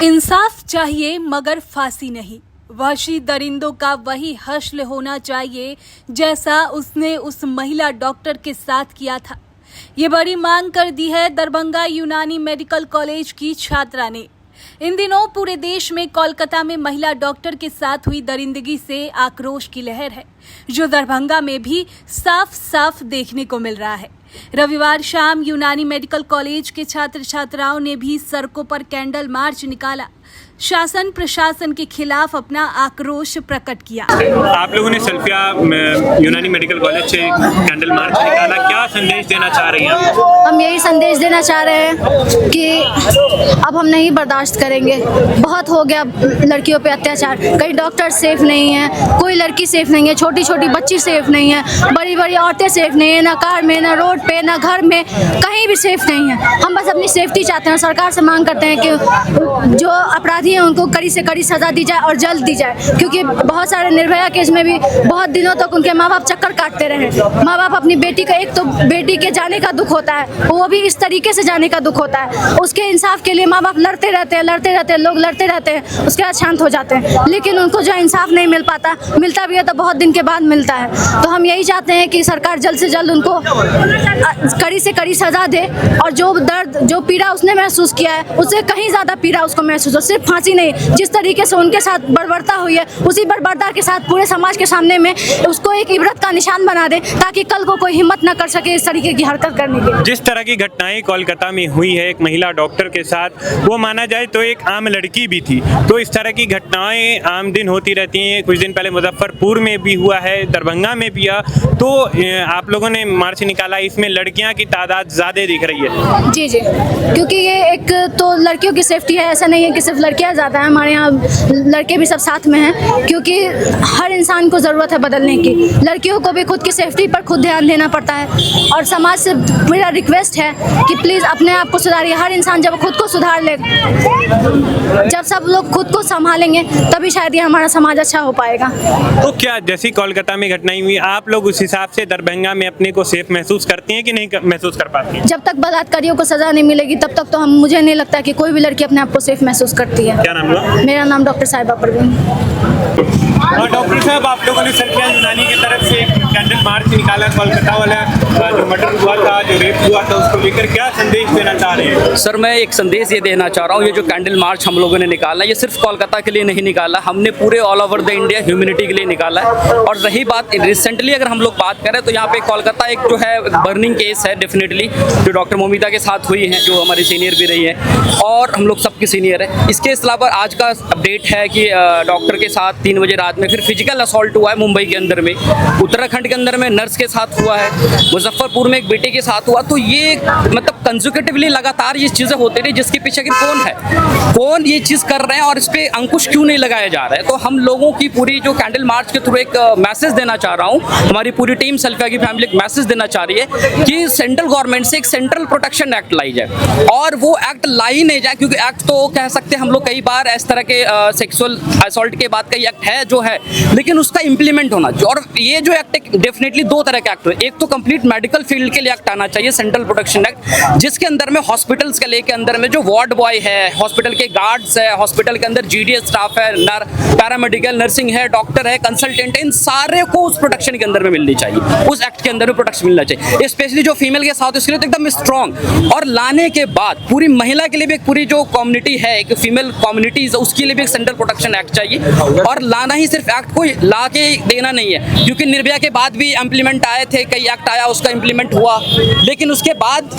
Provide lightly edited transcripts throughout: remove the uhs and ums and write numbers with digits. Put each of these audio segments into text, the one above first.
इंसाफ चाहिए मगर फांसी नहीं। वहशी दरिंदों का वही हश्र होना चाहिए जैसा उसने उस महिला डॉक्टर के साथ किया था। ये बड़ी मांग कर दी है दरभंगा यूनानी मेडिकल कॉलेज की छात्रा ने। इन दिनों पूरे देश में कोलकाता में महिला डॉक्टर के साथ हुई दरिंदगी से आक्रोश की लहर है, जो दरभंगा में भी साफ साफ देखने को मिल रहा है। रविवार शाम यूनानी मेडिकल कॉलेज के छात्र छात्राओं ने भी सड़कों पर कैंडल मार्च निकाला, शासन प्रशासन के खिलाफ अपना आक्रोश प्रकट किया। आप लोगों ने सल्फिया यूनानी मेडिकल कॉलेज से कैंडल मार्च निकाला, क्या संदेश देना चाह रही हैं? हम यही संदेश देना चाह रहे हैं कि अब हम नहीं बर्दाश्त करेंगे। बहुत हो गया लड़कियों पे अत्याचार। कई डॉक्टर सेफ नहीं है, कोई लड़की सेफ नहीं है, छोटी छोटी बच्ची सेफ नहीं है, बड़ी बड़ी औरतें सेफ नहीं है, ना कार में, ना रोड पे, ना घर में, कहीं भी सेफ नहीं है। हम बस अपनी सेफ्टी चाहते हैं। सरकार से मांग करते हैं कि जो अपराधी हैं उनको कड़ी से कड़ी सजा दी जाए और जल्द दी जाए, क्योंकि बहुत सारे निर्भया केस में भी बहुत दिनों तक उनके माँ बाप चक्कर काटते रहे। माँ बाप अपनी बेटी का, एक तो बेटी के जाने का दुख होता है, वो भी इस तरीके से जाने का दुख होता है। उसके इंसाफ के लिए माँ बाप लड़ते रहते हैं, लोग लड़ते रहते हैं, उसके बाद शांत हो जाते हैं। लेकिन उनको जो इंसाफ नहीं मिल पाता, मिलता भी है तो बहुत दिन के बाद मिलता है। तो हम यही चाहते हैं कि सरकार जल्द से जल्द उनको कड़ी से कड़ी सजा दे और जो दर्द, जो पीड़ा उसने महसूस किया है, उससे कहीं ज़्यादा पीड़ा उसको महसूस हो। सिर्फ फांसी नहीं, जिस तरीके से उनके साथ बर्बरता हुई है, उसी बर्बरता के साथ पूरे समाज के सामने में उसको एक इबरत का निशान बना दे, ताकि कल को कोई हिम्मत न कर सके इस तरीके की हरकत करने की। जिस तरह की घटनाएं कोलकाता में हुई है एक महिला डॉक्टर के साथ, वो माना जाए तो एक आम लड़की भी थी। तो इस तरह की घटनाएं आम दिन होती रहती हैं। कुछ दिन पहले मुजफ्फरपुर में भी हुआ है, दरभंगा में भी हुआ। तो आप लोगों ने मार्च निकाला, इसमें लड़कियां की तादाद ज़्यादा दिख रही है। जी, क्योंकि ये एक तो लड़कियों की सेफ्टी है। ऐसा नहीं है कि सिर्फ लड़कियां ज़्यादा हैं, हमारे यहाँ लड़के भी सब साथ में हैं, क्योंकि हर इंसान को ज़रूरत है बदलने की। लड़कियों को भी खुद की सेफ्टी पर खुद ध्यान देना पड़ता है। और समाज से मेरा रिक्वेस्ट है कि प्लीज़ अपने आप को सुधारिए। हर इंसान जब खुद को सुधार ले, जब सब लोग खुद को संभालेंगे, तभी शायद ये हमारा समाज अच्छा हो पाएगा। तो क्या जैसी कोलकाता में घटनाएं हुई, आप लोग उस हिसाब से दरभंगा में अपने को सेफ महसूस करती हैं कि नहीं महसूस कर पाती हैं? जब तक बलात्कारियों को सजा नहीं मिलेगी तब तक तो मुझे नहीं लगता कि कोई भी लड़की अपने आप को सेफ महसूस करती है। क्या नाम हुआ? मेरा नाम डॉक्टर साहिबा परवीन। डॉक्टर साहब, आप लोगों ने सल्फिया यूनानी की तरफ से कैंडल मार्च निकाला, कोलकाता वाला जो मर्डर हुआ था, जो रेप हुआ था, उसको लेकर क्या संदेश देना चाह रहे हैं? सर, मैं एक संदेश ये देना चाह रहा हूँ। ये जो कैंडल मार्च हम लोगों ने निकाला, ये सिर्फ कोलकाता के लिए नहीं निकाला, हमने पूरे all over the India humanity के लिए निकाला है। और रही बात रिसेंटली अगर हम लोग बात करें तो यहाँ पे कोलकाता एक जो है बर्निंग केस है डेफिनेटली, जो डॉक्टर मोमिता के साथ हुई है, जो हमारी सीनियर भी रही है और हम लोग सबकी सीनियर है। इसके अलावा आज का अपडेट है कि डॉक्टर के साथ 3 बजे रात में फिर फिजिकल असॉल्ट हुआ है मुंबई के अंदर में, उत्तराखंड के अंदर में नर्स के साथ हुआ है, मुजफ्फरपुर में एक बेटे के साथ हुआ। तो ये मतलब कंसेक्यूटिवली लगातार ये चीज़ें होती रही, जिसके पीछे कि कौन है, कौन ये चीज़ कर रहे हैं और इस पर अंकुश क्यों नहीं लगाया जा रहा है। तो हम लोगों की पूरी जो कैंडल मार्च के थ्रू एक मैसेज देना चाह रहा हूँ, हमारी पूरी टीम सल्फिया की फैमिली एक मैसेज देना चाह रही है कि सेंट्रल गवर्नमेंट से एक सेंट्रल प्रोटेक्शन एक्ट लाई जाए। और वो एक्ट लाई नहीं जाए, क्योंकि एक्ट तो कह सकते हैं हम लोग कई बार इस तरह के सेक्सुअल असॉल्ट के बाद कई एक्ट है जो है, लेकिन उसका इंप्लीमेंट होना चाहिए। और ये जो एक्ट डेफिनेटली 2 तरह के एक्ट है। एक तो कंप्लीट मेडिकल फील्ड के लिए एक्ट आना चाहिए, सेंट्रल प्रोटेक्शन एक्ट, जिसके अंदर में हॉस्पिटल्स के लेके अंदर में जो वार्ड बॉय है, हॉस्पिटल के गार्ड्स है, हॉस्पिटल के अंदर जीडीएस स्टाफ है, पैरामेडिकल नर्सिंग है, डॉक्टर है, कंसल्टेंट है, इन सारे को उस प्रोटेक्शन के अंदर में मिलनी चाहिए, उस एक्ट के अंदर में प्रोटेक्शन मिलना चाहिए। स्पेशली जो फीमेल के साथ उसके लिए तो एकदम स्ट्रॉन्ग। और लाने के बाद पूरी महिला के लिए भी एक पूरी जो कम्युनिटी है, एक फीमेल कम्युनिटीज, उसके लिए भी एक सेंट्रल प्रोटेक्शन एक्ट चाहिए। और लाना ही सिर्फ एक्ट को ला के देना नहीं है, क्योंकि निर्भया के बाद भी इम्प्लीमेंट आए थे, कई एक्ट आया, उसका इम्प्लीमेंट हुआ, लेकिन उसके बाद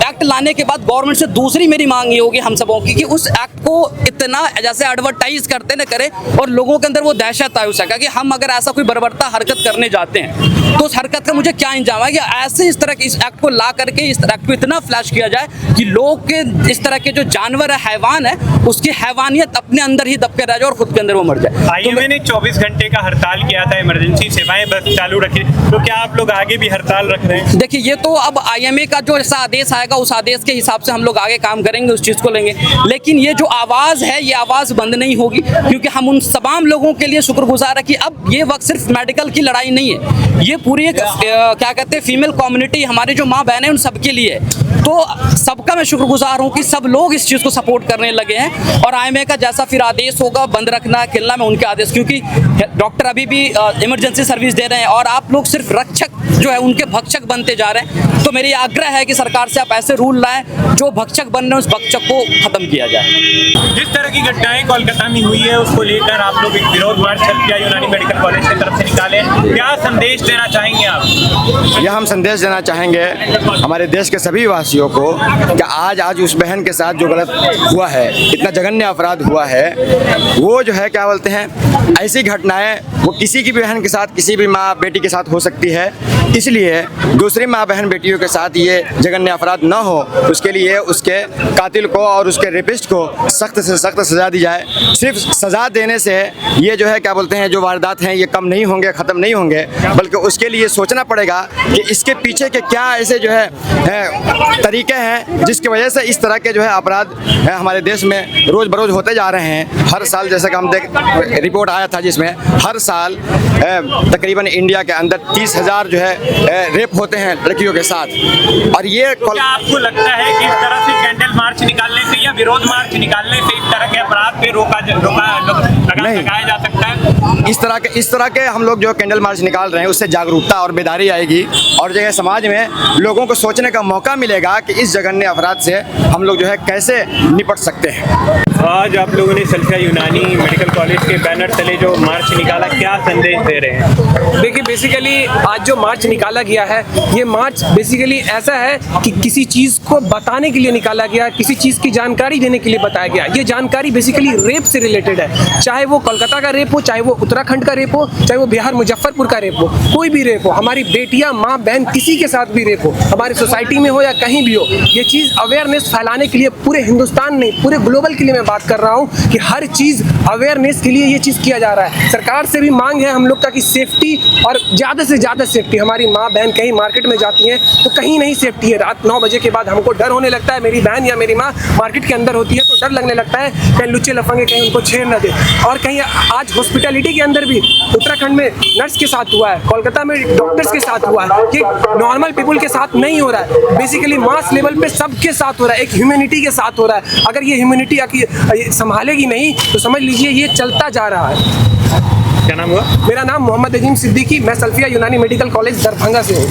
एक्ट लाने के बाद गवर्नमेंट से दूसरी मेरी मांग ये होगी हम सबों की कि उस एक्ट को इतना जैसे एडवर्टाइज करते न करें और लोगों के अंदर वो दहशत आए उस एक्ट, कि हम अगर ऐसा कोई बर्बरता हरकत करने जाते हैं तो उस हरकत का मुझे क्या इंजाम है, कि ऐसे इस तरह के इस एक्ट को ला करके इस एक्ट को इतना फ्लैश किया जाए कि लोग के इस तरह के जो जानवर है, हैवान है, उसकी हैवानियत अपने अंदर ही दब के रह जाए और खुद के अंदर वो मर जाए। आईएमए ने 24 घंटे का हड़ताल किया था, इमरजेंसी सेवाएं बस चालू रखी, तो क्या आप लोग आगे भी हड़ताल रख रहे हैं? देखिए, ये तो अब आईएमए का जो ऐसा आदेश आएगा उस आदेश के हिसाब से हम लोग आगे काम करेंगे, उस चीज़ को लेंगे। लेकिन ये जो आवाज़ है, ये आवाज़ बंद नहीं होगी, क्योंकि हम उन तमाम लोगों के लिए शुक्रगुजार है कि अब ये वक्त सिर्फ मेडिकल की लड़ाई नहीं है, ये पूरी एक क्या कहते हैं फीमेल कम्युनिटी, हमारी जो माँ बहन है उन सबके लिए है। तो सबका मैं शुक्रगुजार हूँ कि सब लोग इस चीज़ को सपोर्ट करने लगे हैं। और IMA का जैसा फिर आदेश होगा बंद रखना खेलना में उनके आदेश, क्योंकि डॉक्टर अभी भी इमरजेंसी सर्विस दे रहे हैं और आप लोग सिर्फ रक्षक जो है उनके भक्षक बनते जा रहे हैं। तो मेरी आग्रह है कि सरकार से आप ऐसे रूल लाएं जो भक्षक बन रहे हैं उस भक्षक को खत्म किया जाए। जिस तरह की घटनाएं कोलकाता में हुई है उसको लेकर आप लोग एक विरोध मार्च सल्फिया यूनानी मेडिकल कॉलेज की तरफ से निकाले, क्या संदेश देना चाहेंगे आप? यह हम संदेश देना चाहेंगे हमारे देश के सभी वासियों को कि आज उस बहन के साथ जो गलत हुआ है, इतना जघन्य अपराध हुआ है, वो जो है क्या बोलते हैं, ऐसी घटनाएं वो किसी की भी बहन के साथ, किसी भी माँ बेटी के साथ हो सकती है। इसलिए दूसरी माँ बहन बेटियों के साथ ये जघन्य अपराध न हो, उसके लिए उसके कातिल को और उसके रेपिस्ट को सख्त से सख्त सज़ा दी जाए। सिर्फ सज़ा देने से ये जो है क्या बोलते हैं जो वारदात हैं ये कम नहीं होंगे, ख़त्म नहीं होंगे, बल्कि उसके लिए सोचना पड़ेगा कि इसके पीछे के क्या ऐसे जो है तरीके हैं जिसकी वजह से इस तरह के जो है अपराध हमारे देश में रोज़ बरोज़ होते जा रहे हैं। हर साल जैसे कि हम रिपोर्ट आया था जिसमें हर साल तकरीबन इंडिया के अंदर 30,000 जो है रेप होते हैं लड़कियों के साथ। और ये क्या आपको लगता है कि इस तरह से कैंडल मार्च निकालने से या विरोध मार्च निकालने से इस तरह के अपराध पे लगाया जा सकता है? इस तरह के हम लोग जो कैंडल मार्च निकाल रहे हैं उससे जागरूकता और बेदारी आएगी और जो है समाज में लोगों को सोचने का मौका मिलेगा कि इस जघन्य अपराध से हम लोग जो है कैसे निपट सकते हैं। आज आप लोगों ने सल्फिया यूनानी मेडिकल कॉलेज के बैनर तले जो मार्च निकाला, क्या संदेश दे रहे हैं? देखिए बेसिकली आज जो मार्च निकाला गया है, ये मार्च बेसिकली ऐसा है कि किसी चीज़ को बताने के लिए निकाला गया, किसी चीज़ की जानकारी देने के लिए बताया गया। ये जानकारी बेसिकली रेप से रिलेटेड है, चाहे वो कोलकाता का रेप हो, चाहे वो उत्तराखंड का रेप हो, चाहे वो बिहार मुजफ्फरपुर का रेप हो, कोई भी रेप हो, हमारी बेटियां माँ बहन किसी के साथ भी रेप हो, हमारी सोसाइटी में हो या कहीं भी हो, ये चीज़ अवेयरनेस फैलाने के लिए पूरे हिंदुस्तान नहीं पूरे ग्लोबल के लिए मैं बात कर रहा हूँ कि हर चीज़ अवेयरनेस के लिए ये चीज़ किया जा रहा है। सरकार से भी मांग है हम लोग का कि सेफ्टी और ज़्यादा से ज़्यादा सेफ्टी। हमारी माँ बहन कहीं मार्केट में जाती हैं तो कहीं नहीं सेफ्टी है, रात 9 बजे के बाद हमको डर होने लगता है, मेरी बहन या मेरी माँ मार्केट के अंदर होती है तो डर लगने लगता है कहीं लुच्चे लफंगे कहीं उनको छेड़ न दे। और कहीं आज हॉस्पिटैलिटी के अंदर भी उत्तराखंड में नर्स के साथ हुआ है, कोलकाता में डॉक्टर्स के साथ हुआ है, ये नॉर्मल पीपल के साथ नहीं हो रहा है, बेसिकली मास लेवल पे सबके साथ हो रहा है, एक ह्यूमैनिटी के साथ हो रहा है। अगर ये ह्यूमैनिटी संभालेगी नहीं तो समझ लीजिए ये चलता जा रहा है। क्या नाम हुआ? मेरा नाम मोहम्मद अजीम सिद्दीकी, मैं सल्फिया यूनानी मेडिकल कॉलेज दरभंगा से हूँ।